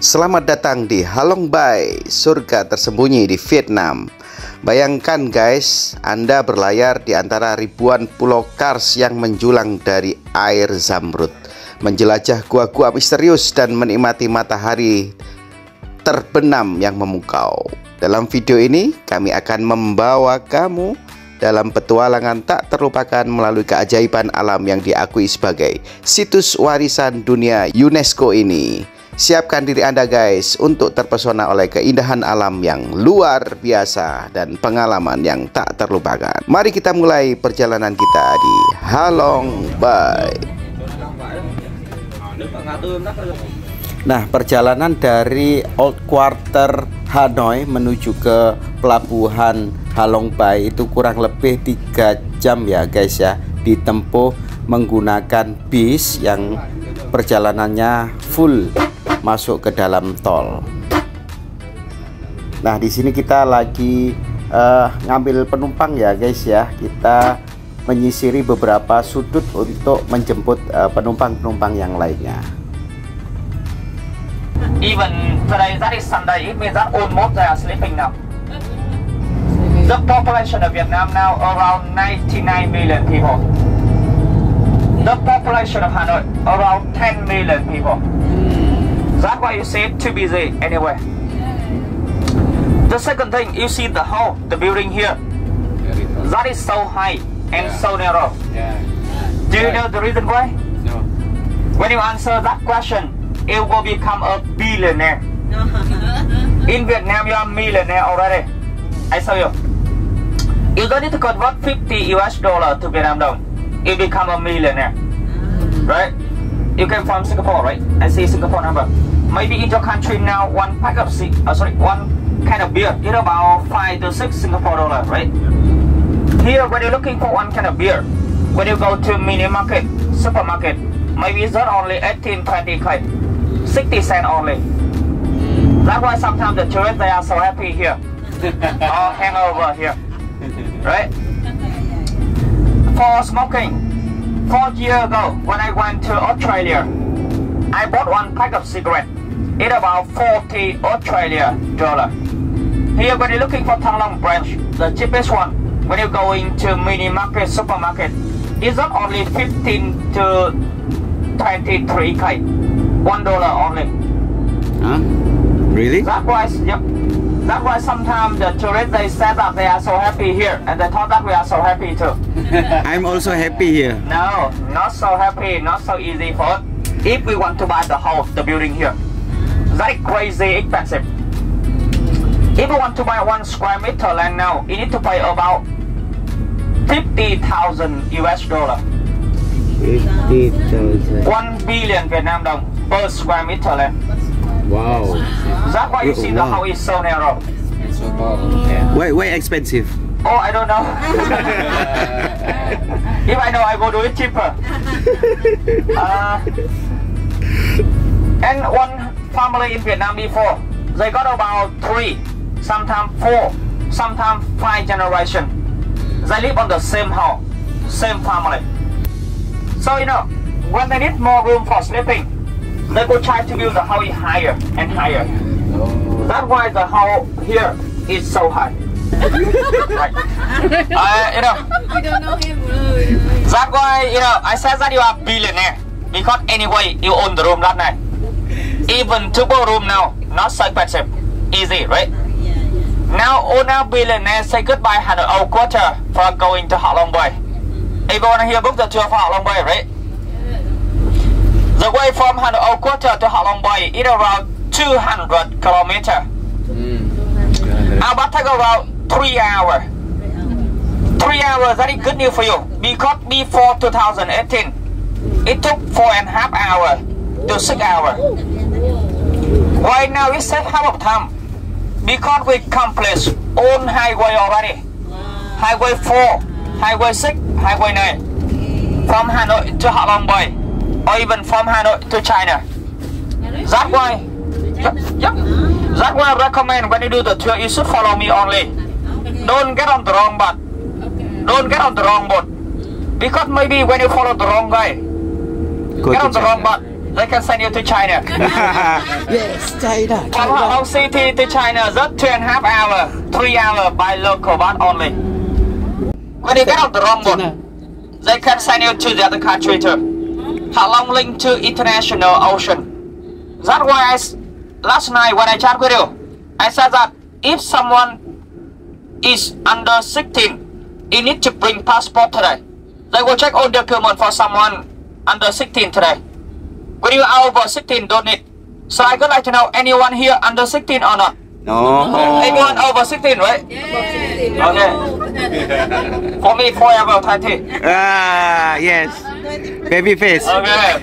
Selamat datang di Halong Bay, surga tersembunyi di Vietnam. Bayangkan guys, Anda berlayar di antara ribuan pulau kars yang menjulang dari air zamrud, menjelajah gua-gua misterius dan menikmati matahari terbenam yang memukau. Dalam video ini, kami akan membawa kamu dalam petualangan tak terlupakan melalui keajaiban alam yang diakui sebagai situs warisan dunia UNESCO ini. Siapkan diri Anda guys untuk terpesona oleh keindahan alam yang luar biasa dan pengalaman yang tak terlupakan. Mari kita mulai perjalanan kita di Halong Bay. Nah, perjalanan dari Old Quarter Hanoi menuju ke pelabuhan Halong Bay itu kurang lebih 3 jam ya guys ya, ditempuh menggunakan bis yang perjalanannya full masuk ke dalam tol. Nah, di sini kita lagi ngambil penumpang ya guys ya. Kita menyisiri beberapa sudut untuk menjemput penumpang-penumpang yang lainnya. Even today, that is Sunday, it means that almost they are sleeping now. The population of Vietnam now around 99 million people. The population of Hanoi around 10 million people. That's why you see it too busy anyway. The second thing, you see the hall, the building here. That is so high and so narrow. Do you know the reason why? No. When you answer that question, you will become a billionaire. In Vietnam, you are a millionaire already. I show you. You don't need to convert 50 US dollar to Vietnam dong. You become a millionaire, right? You came from Singapore, right? I see Singapore number. Maybe in your country now, one kind of beer, you know, about 5 to 6 Singapore dollar, right? Here, when you're looking for one kind of beer, when you go to mini market, supermarket, maybe it's not only 18, 20 K, 60 cents only. That's why sometimes the tourists, they are so happy here, or hangover here, right? For smoking, 4 years ago, when I went to Australia, I bought one pack of cigarette. It's about 40 Australia dollar. Here, when you're looking for Thang Long branch, the cheapest one, when you go into mini market, supermarket, it's not only 15 to 23 K, $1 only. Huh? Really? That why, yep. That's why sometimes the tourists, they said that they are so happy here, and they thought that we are so happy too. I'm also happy here. No, not so happy, not so easy for us. If we want to buy the house, the building here, very crazy expensive. If you want to buy 1 square meter land now, you need to pay about 50,000 US dollar. 50,000. 1 billion Vietnam dong per square meter land. Wow. That's why you see the house is so narrow. So tall. Yeah. Way expensive. Oh, I don't know. If I know, I go do it cheaper. And one family in Vietnam before, they got about 3, sometimes 4, sometimes 5 generation. They live on the same house, same family. So you know, when they need more room for sleeping, they will try to build the house higher and higher. That's why the house here is so high. Right. You know, We don't know him. that's why, you know, I said that you are billionaire. Because anyway, you own the room that night. Even double room now, not so expensive. Easy, right? Now, owner billionaire say goodbye Hanoi Old Quarter for going to Hạ Long Bay. Everyone here book the tour for Hạ Long Bay, right? The way from Hanoi Old Quarter to Hạ Long Bay is around 200 kilometers. But take around 3 hours. 3 hours, that is good news for you. Because before 2018, it took 4.5 hours to 6 hours. Right now, we save half of time. Because we accomplished own highway already. Highway 4, Highway 6, Highway 9. From Hanoi to Hạ Long Bay. Or even from Hanoi to China. That's why, that's why I recommend when you do the tour, you should follow me only. Don't get on the wrong boat. Don't get on the wrong boat. Because maybe when you follow the wrong guy, get on the wrong boat, they can send you to China. Yes, China. From Halong City to China, just 2.5 hours, 3 hours by local bus only. When you get off the wrong one, they can send you to the other country too. Halong link to international ocean. That's why last night when I chat with you, I said that if someone is under 16, you need to bring passport today. They will check all documents for someone under 16 today. When you are over 16, don't need. So I would like to know anyone here under 16 or not? No. Anyone over 16, right? Yeah. Okay. For me, forever 20. Ah, yes. Baby face. Okay.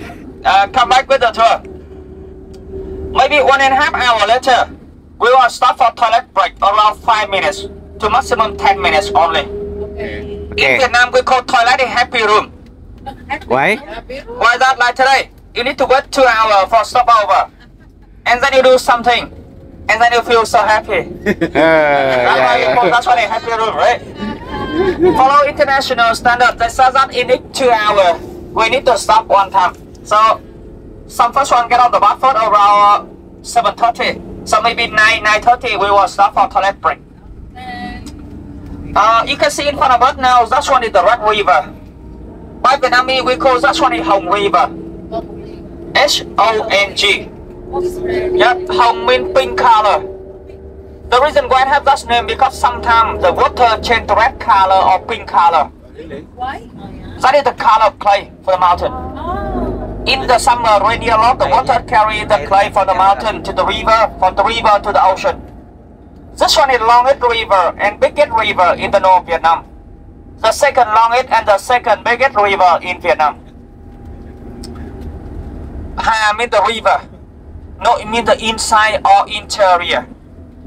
Come back with the tour. Maybe 1.5 hours later, we will stop for toilet break around 5 minutes to maximum 10 minutes only. In Vietnam, we call toilet a happy room. Why? Why that like today? You need to wait 2 hours for stopover. And then you do something. And then you feel so happy. That's why they happy room, right? Follow international standard. They say that in 2 hours, we need to stop one time. So, some first one get on the bus for around 7:30. So maybe 9:30 we will stop for toilet break. You can see in front of us now, that one is the Red River. By Vietnamese, we call that one is Hồng River. H-O-N-G. Yep, Hồng means pink color. The reason why I have that name because sometimes the water change to red color or pink color. Why? That is the color of clay for the mountain. In the summer, rainy a lot, the water carry the clay from the mountain to the river, from the river to the ocean. This one is longest river and biggest river in the North Vietnam. The second longest and the second biggest river in Vietnam. Ha means the river. No, it means the inside or interior.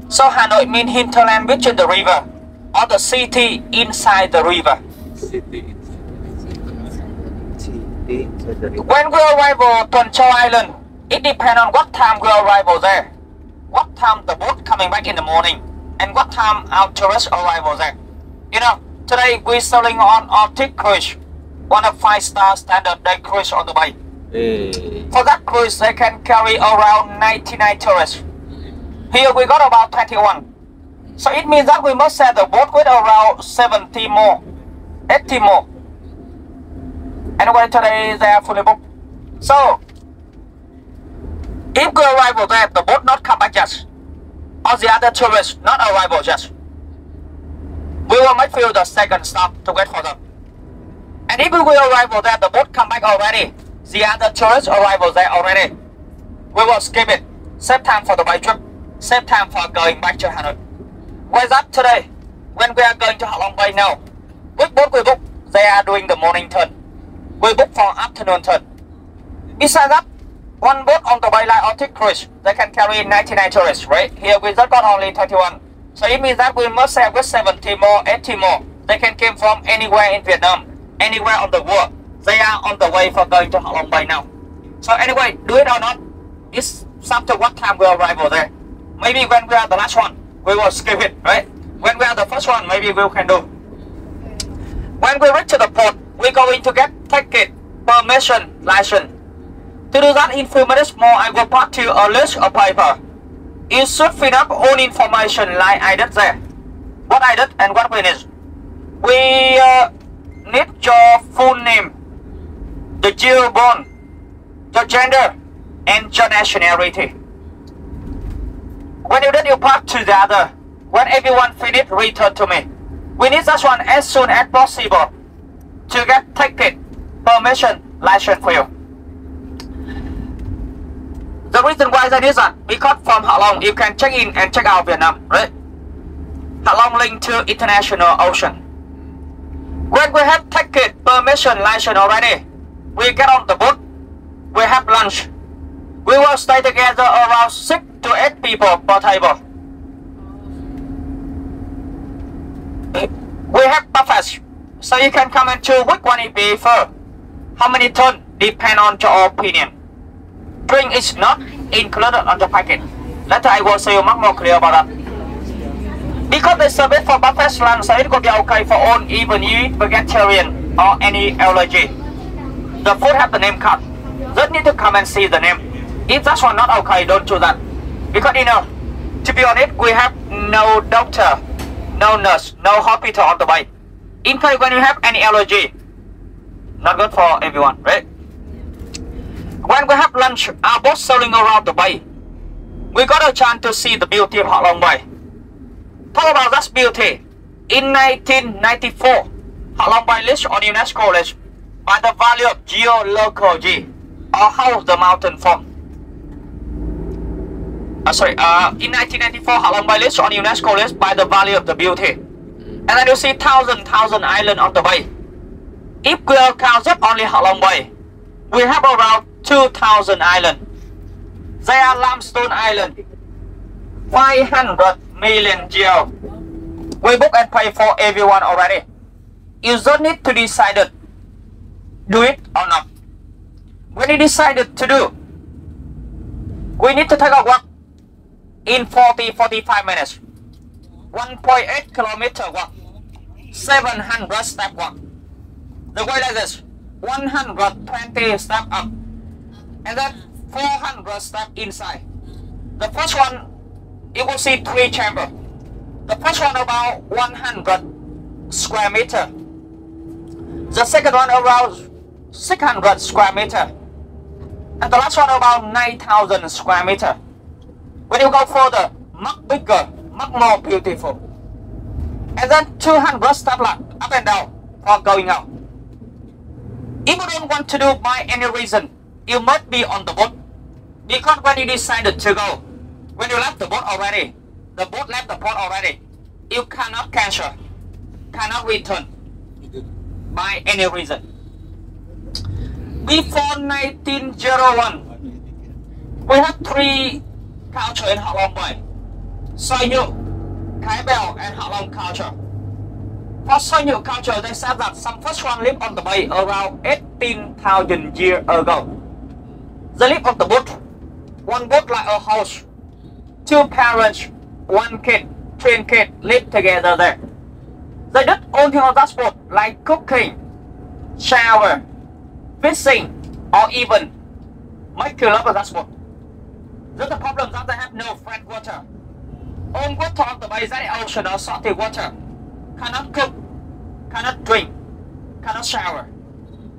So Hanoi means hinterland between the river or the city inside the river. When we arrive at Tuần Châu Island, it depends on what time we arrive there. What time the boat coming back in the morning and what time our tourists arrive there. You know, today we're sailing on Arctic Cruise, one of 5-star standard day cruise on the bay. For that cruise, they can carry around 99 tourists. Here we got about 21. So it means that we must set the boat with around 70 more, 80 more. Anyway, today they are fully booked. So, if we arrive there, the boat not come back yet, or the other tourists not arrival yet, we will make feel the second stop to wait for them. And if we arrive there, the boat come back already, the other tourists arrival there already, we will skip it. Save time for the by trip, save time for going back to Hanoi. Where's that today? When we are going to Halong Bay now, which boat we book? They are doing the morning turn. We book for afternoon turn. Besides that, one boat on the bay like Arctic Cruise, they can carry 99 tourists, right? Here we just got only 21. So it means that we must have with 70 more, 80 more. They can come from anywhere in Vietnam, anywhere on the world. They are on the way for going to Halong Bay now. So anyway, do it or not, it's up to what time we arrive over there. Maybe when we are the last one, we will skip it, right? When we are the first one, maybe we can do. When we reach to the port, we're going to get ticket, permission, license. To do that in few minutes more, I will pass you a list of paper. You should fill up all information like I did there. What I did and what we need. We need your full name, the year born, your gender, and your nationality. When you did, you pass to the other. When everyone finished, return to me. We need that one as soon as possible to get ticket, permission, license for you. The reason why that is that because from Halong you can check in and check out Vietnam, right? Halong link to international ocean. When we have ticket, permission, license already, we get on the boat, we have lunch. We will stay together around 6 to 8 people per table. We have buffets, so you can come and choose which one you prefer. How many turns depend on your opinion. Drink is not included on the packet. Later I will say much more clear about that. Because they serve it for buffet lunch, so it could be okay for all, even you vegetarian or any allergy. The food have the name card. don't need to come and see the name. If that's one not okay, don't do that. Because you know, to be honest, we have no doctor, no nurse, no hospital on the way. In case when you have any allergy, not good for everyone, right? When we have lunch, our boat sailing around the bay, we got a chance to see the beauty of Ha Long Bay. Talk about that beauty. In 1994, Ha Long Bay list on UNESCO list by the value of geology, or how the mountain form. In 1994, Ha Long Bay list on UNESCO list by the value of the beauty. And then you see thousand island on the bay. If we count just only Ha Long Bay, we have around 2,000 islands. They are limestone island. 500 million geo. We book and pay for everyone already. You don't need to decide it, do it or not. When you decided to do, we need to take a walk in 40-45 minutes. 1.8 kilometer walk, 700 step walk. The way like this, 120 step up, and then 400 step inside. The first one, you will see 3 chambers. The first one about 100 square meter. The second one around 600 square meter. And the last one about 9,000 square meter. When you go further, much bigger, much more beautiful. And then 200 step up and down for going out. If you don't want to do by any reason, you must be on the boat. Because when you decided to go, when you left the boat already, the boat left the port already, you cannot cancel, cannot return by any reason. Before 1901, we had 3 cultures in Ha Long Bay: Soi Nhuệ, Cái Bèo, and Ha Long culture. For Soi Nhuệ culture, they said that some first one lived on the bay around 18,000 years ago. They live on the boat, one boat like a house. 2 parents, 1 kid, 3 kids live together there. They did only on that boat like cooking, shower, fishing, or even make love on that boat. Just the problem that they have no fresh water. On water on the bay is the ocean or salty water. Cannot cook, cannot drink, cannot shower.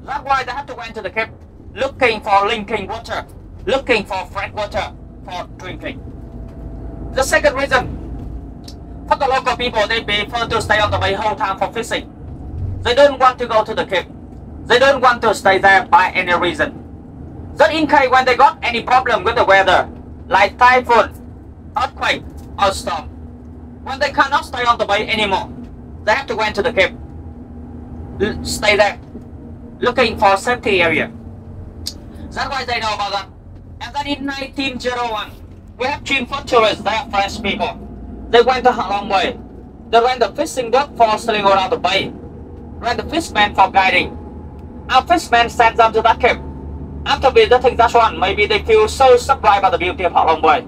That's why they have to go into the cave looking for drinking water, looking for fresh water for drinking. The second reason, for the local people, they prefer to stay on the bay whole time for fishing. They don't want to go to the cave. They don't want to stay there by any reason. Just in case when they got any problem with the weather, like typhoon, earthquake, or storm, when they cannot stay on the bay anymore, they have to go into the cave, stay there, looking for a safety area. That's why they know about that. And then in 1901, we have Chin for tourists. They are French people. They went to Ha Long Bay. They rent the fishing boat for sailing around the bay, rent the fishman for guiding. Our fishman sent them to that cave. After visiting that one, maybe they feel so surprised by the beauty of Ha Long Bay.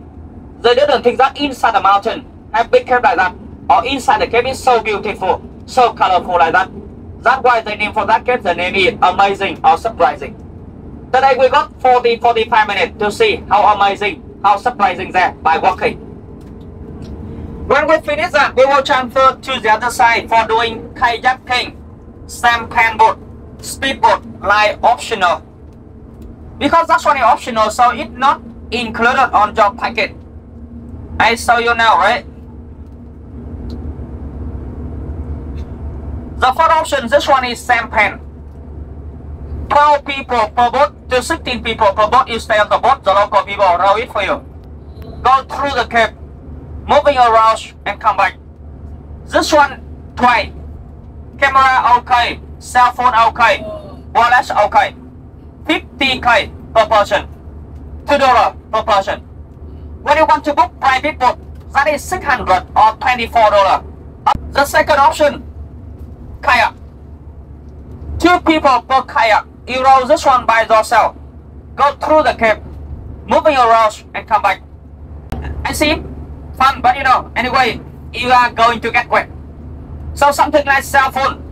They didn't think that inside the mountain have big cave like that, or inside the cave is so beautiful, so colorful like that. That's why they name for that cave, the name is amazing or surprising. Today we got 40-45 minutes to see how amazing, how surprising there by walking. When we finish that, we will transfer to the other side for doing kayaking, sampan boat, speedboat, like optional. Because that's one is optional, so it's not included on your packet. I show you now, right? The first option, this one is sampan. 12 people per boat to 16 people per boat. You stay on the boat, the local people row it for you. Go through the cave, moving around and come back. This one, try. Camera okay, cell phone okay, wireless okay. 50k per person, $2 per person. When you want to book private boat, that is $600 or $24. The second option, kayak. 2 people per kayak. You row this one by yourself. Go through the cave, moving around and come back. I see, fun, but you know, anyway, you are going to get wet. So something like cell phone,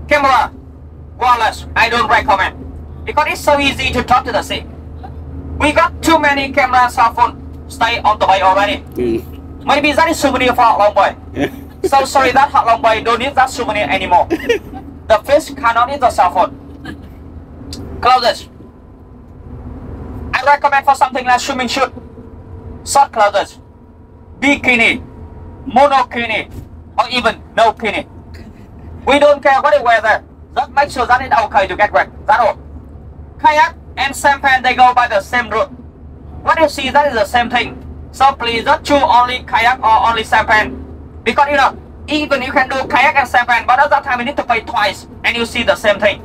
camera, wireless, I don't recommend. Because it's so easy to talk to the sea. We got too many camera cell phone stay on the way already. Maybe that is souvenir for Hạ Long Bay. So sorry that Hạ Long Bay don't need that souvenir anymore. The fish cannot eat the cell phone. Close this. I recommend for something like swimming suit, short clothes, bikini, monokini, or even no kini. We don't care what you wear there. Just make sure that it's okay to get wet. That's all. Kayak and sampan, they go by the same route. What you see, that is the same thing. So please don't choose only kayak or only sampan. Because you know, even you can do kayak and sampan, but at that time you need to pay twice and you see the same thing.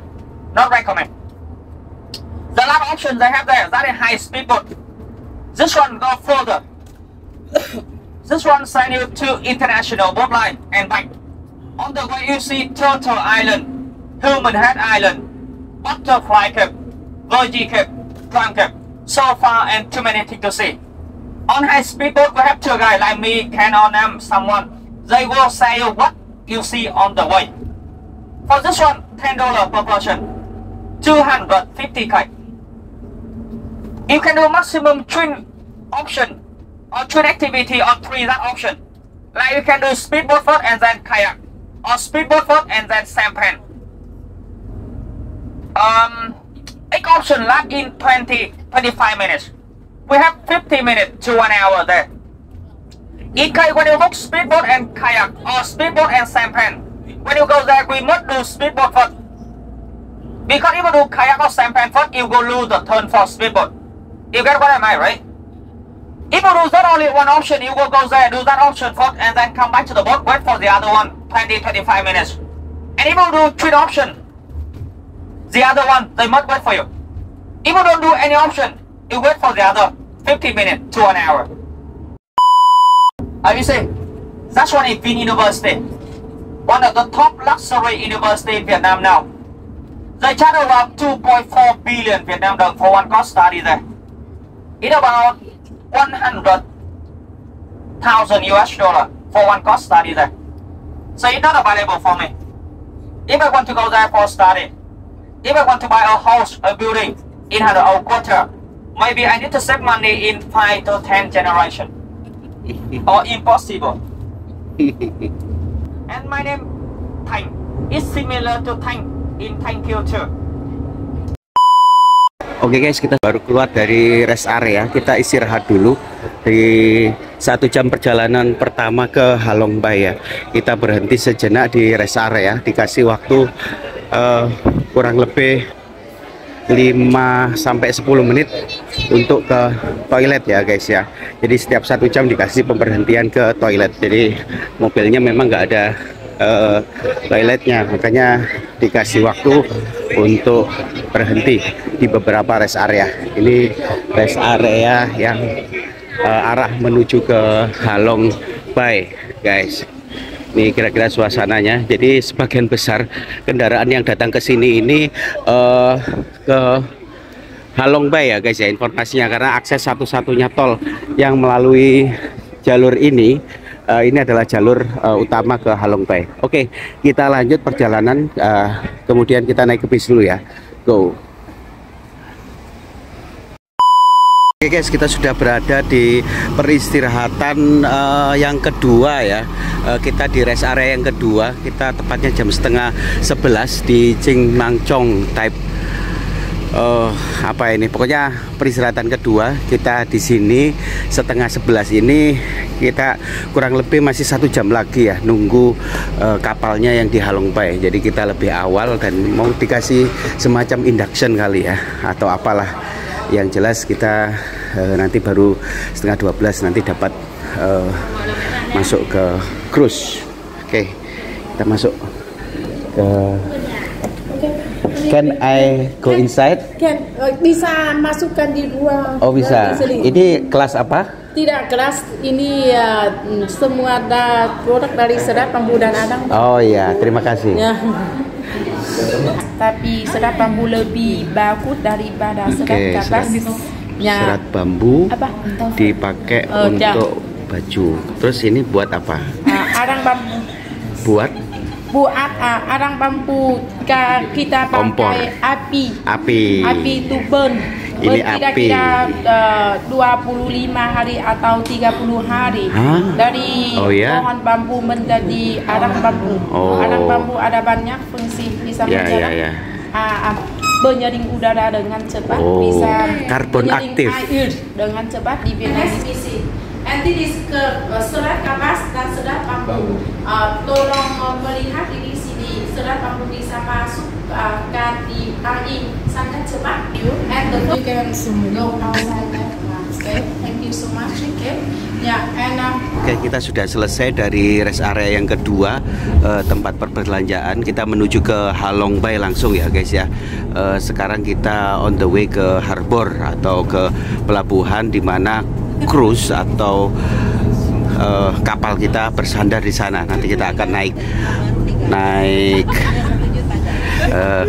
Not recommend. The last option they have there, that is high speed boat. This one go further. This one send you to international boat line and back. On the way you see Turtle Island, Human Head Island, Butterfly Cape, Virgin Cape, Clam Cape. So far and too many things to see. On high speed boat we have tour guide like me, Ken or them, someone. They will say you what you see on the way. For this one, $10 per person, 250k. You can do maximum twin option or twin activity on 3 that option. Like you can do speedboat first and then kayak, or speedboat first and then sampan. Each option last in 20-25 minutes. We have 50 minutes to 1 hour there. In case when you book speedboat and kayak or speedboat and sampan, when you go there, we must do speedboat first. Because if you do kayak or sampan first, you will lose the turn for speedboat. You get what I mean, right? If you do that only one option, you will go there, do that option first, and then come back to the boat, wait for the other one, 20-25 minutes. And if you do 3 option, the other one, they must wait for you. If you don't do any option, you wait for the other 50 minutes to 1 hour. You see, that's one is Vin University, one of the top luxury university in Vietnam now. They charge around 2.4 billion Vietnam đồng for one course study there. It's about 100,000 US dollar for one course study there. So it's not available for me. If I want to go there for study, if I want to buy a house, a building in an old quarter, maybe I need to save money in 5 to 10 generation. Or impossible. And my name, Thanh, is similar to Thanh in thank you too. Oke guys, kita baru keluar dari rest area. Kita istirahat dulu di 1 jam perjalanan pertama ke Ha Long Bay ya. Kita berhenti sejenak di rest area, dikasih waktu kurang lebih 5-10 menit untuk ke toilet ya guys ya. Jadi setiap 1 jam dikasih pemberhentian ke toilet. Jadi mobilnya memang nggak ada toiletnya, makanya dikasih waktu untuk berhenti di beberapa rest area. Ini rest area yang arah menuju ke Ha Long Bay guys. Ini kira-kira suasananya. Jadi sebagian besar kendaraan yang datang ke sini ini ke Ha Long Bay ya guys ya, informasinya, karena akses satu-satunya tol yang melalui jalur ini adalah jalur utama ke Ha Long Bay. Oke, kita lanjut perjalanan, kemudian kita naik ke bis dulu ya. Go. Oke guys, kita sudah berada di peristirahatan yang kedua ya. Kita di rest area yang kedua. Kita tepatnya jam setengah 11 di Ching Mang Chong type. Apa ini? Pokoknya peristirahatan kedua. Kita di sini setengah 11 ini. Kita kurang lebih masih 1 jam lagi ya nunggu kapalnya yang di Ha Long Bay. Jadi kita lebih awal dan mau dikasih semacam induction kali ya, atau apalah. Yang jelas kita nanti baru setengah 12 nanti dapat masuk ke cruise. Oke, kita masuk ke. Can I go inside? Can, bisa masukkan di ruang. Oh bisa. Ini kelas apa? Tidak, kelas ini semua ada produk dari Serat Bambu dan Adang. Oh iya, terima kasih. Ya. Tapi Serat Bambu lebih bagus daripada Serat Kapas. Serat bambu dipakai untuk baju. Terus ini buat apa? Arang bambu. Buat buat arang bambu kita pakai api itu burn kira-kira 25 hari atau 30 hari dari pohon bambu menjadi arang bambu. Arang bambu ada banyak fungsi, bisa menjaga penyaring udara dengan cepat, bisa karbon aktif air dengan cepat di Vietnam. Nanti di serat kapas dan serat bambu, tolong melihat di sini serat bambu bisa masuk di angin sangat cepat. And the you can go outside. Okay, thank you so much. Okay, Oke, kita sudah selesai dari rest area yang kedua, tempat perbelanjaan. Kita menuju ke Halong Bay langsung ya guys ya. Sekarang kita on the way ke harbor atau ke pelabuhan di mana cruise atau kapal kita bersandar di sana. Nanti kita akan naik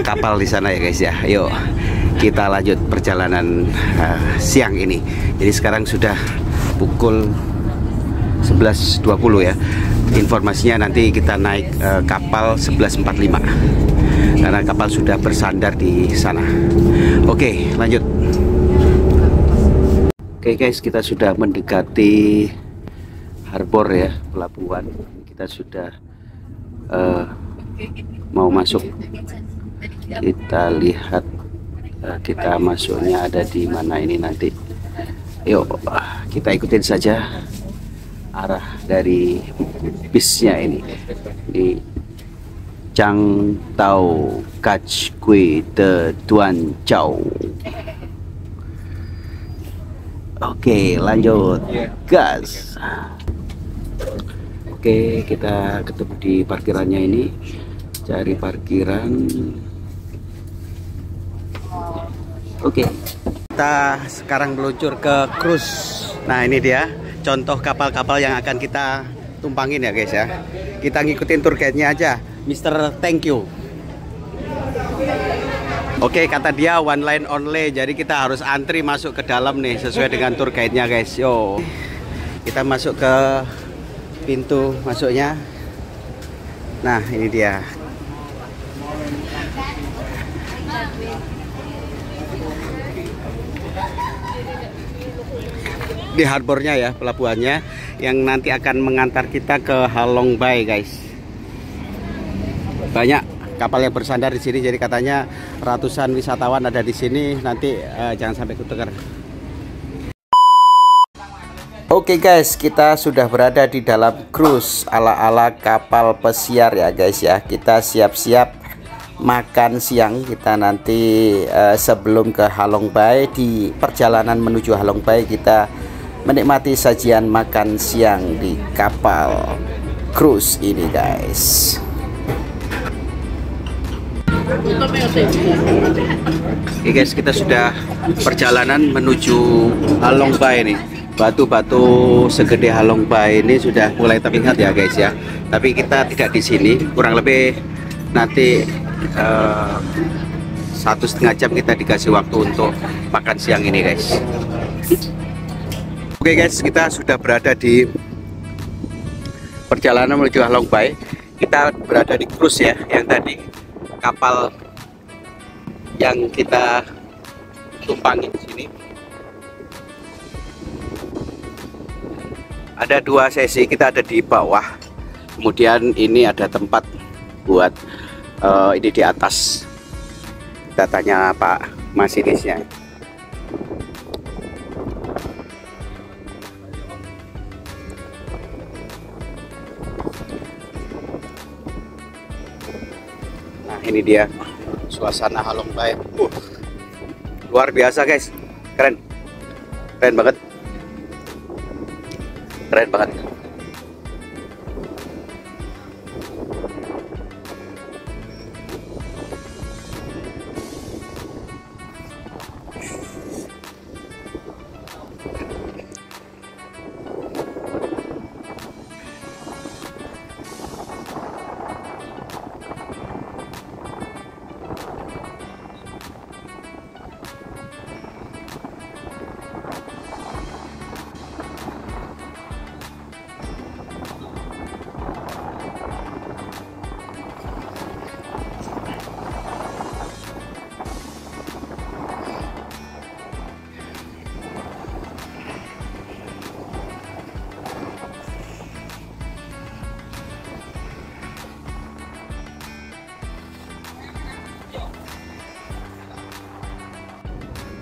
kapal di sana ya guys ya. Yuk kita lanjut perjalanan siang ini. Jadi sekarang sudah pukul 11.20 ya. Informasinya nanti kita naik kapal 11.45 karena kapal sudah bersandar di sana. Oke, lanjut. Oke guys, kita sudah mendekati harbor ya, pelabuhan. Kita sudah mau masuk. Kita lihat kita masuknya ada di mana ini nanti. Yuk kita ikutin saja arah dari bisnya ini di Chang Tao Kach Kui De Tuan Chow. Oke, lanjut gas. Oke, kita ketemu di parkirannya ini. Cari parkiran. Oke, kita sekarang meluncur ke cruise. Nah, ini dia contoh kapal-kapal yang akan kita tumpangin ya guys ya. Kita ngikutin tour guide-nya aja, Mr. Thank you. Oke, kata dia one line only, jadi kita harus antri masuk ke dalam nih sesuai dengan tour guide-nya guys. Yo, kita masuk ke pintu masuknya. Nah, ini dia. Di harbornya ya, pelabuhannya yang nanti akan mengantar kita ke Halong Bay guys. Banyak kapal yang bersandar di sini, jadi katanya ratusan wisatawan ada di sini. Nanti jangan sampai ketukar. Oke guys, kita sudah berada di dalam cruise ala-ala kapal pesiar ya guys ya. Kita siap-siap makan siang. Kita nanti sebelum ke Halong Bay, di perjalanan menuju Halong Bay kita menikmati sajian makan siang di kapal cruise ini guys. Oke guys, kita sudah perjalanan menuju Halong Bay ini. Batu-batu segede Halong Bay ini sudah mulai terlihat ya guys ya. Tapi kita tidak di sini. Kurang lebih nanti 1,5 jam kita dikasih waktu untuk makan siang ini guys. Oke guys, kita sudah berada di perjalanan menuju Halong Bay. Kita berada di cruise ya, yang tadi kapal yang kita tumpangi di sini. Ada 2 sesi, kita ada di bawah. Kemudian ini ada tempat buat ini di atas. Kita tanya Pak masinisnya. Ini dia suasana Halong Bay. Luar biasa guys, keren banget, keren banget.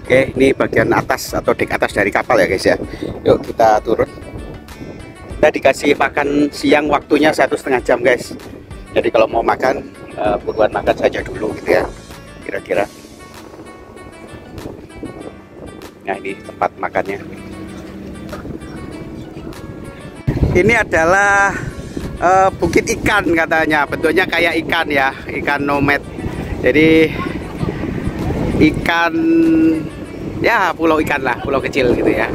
Oke, ini bagian atas atau dek atas dari kapal ya guys ya. Yuk kita turun. Kita dikasih makan siang, waktunya 1,5 jam guys. Jadi kalau mau makan, buruan makan saja dulu gitu ya, kira-kira. Nah ini tempat makannya. Ini adalah bukit ikan katanya, bentuknya kayak ikan ya, ikan nomad. Jadi ikan ya, pulau ikan lah, pulau kecil gitu ya.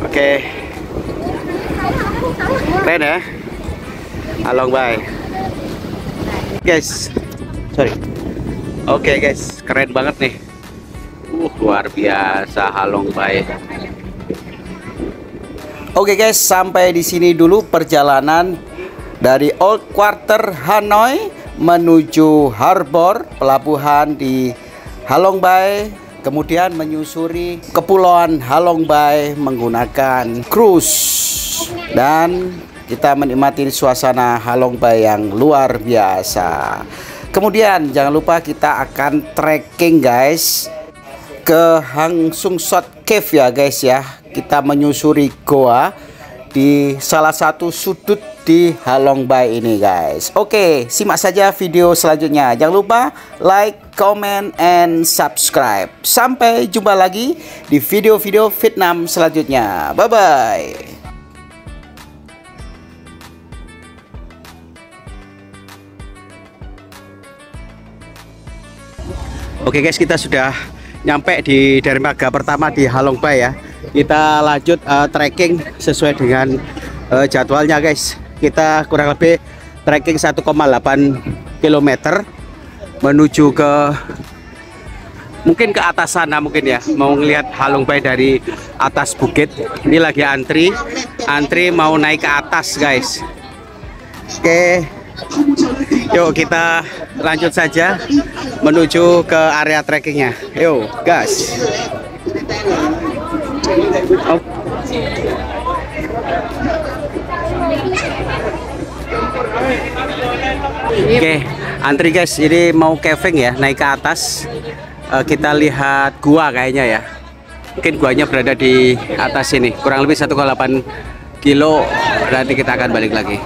Oke, keren ya, Halong Bay guys. Sorry. Oke guys, keren banget nih. Luar biasa Halong Bay. Oke guys, sampai di sini dulu perjalanan dari Old Quarter Hanoi menuju harbor pelabuhan di Halong Bay, kemudian menyusuri kepulauan Halong Bay menggunakan cruise, dan kita menikmati suasana Halong Bay yang luar biasa. Kemudian jangan lupa kita akan trekking guys ke Hang Sung Sot Cave ya guys ya. Kita menyusuri goa di salah satu sudut di Halong Bay ini guys. Oke, simak saja video selanjutnya. Jangan lupa like, comment, and subscribe. Sampai jumpa lagi di video-video Vietnam selanjutnya. Bye-bye. Oke guys, kita sudah nyampe di dermaga pertama di Halong Bay ya. Kita lanjut trekking sesuai dengan jadwalnya guys. Kita kurang lebih trekking 1,8 km menuju ke mungkin ke atas sana mungkin ya. Mau ngelihat Halong Bay dari atas bukit. Ini lagi antri mau naik ke atas guys. Oke, yuk kita lanjut saja menuju ke area trekkingnya. Yuk gas. Oke, antri guys, ini mau caving ya, naik ke atas. Kita lihat gua kayaknya ya. Mungkin guanya berada di atas sini, kurang lebih 1,8 kilo. Nanti kita akan balik lagi.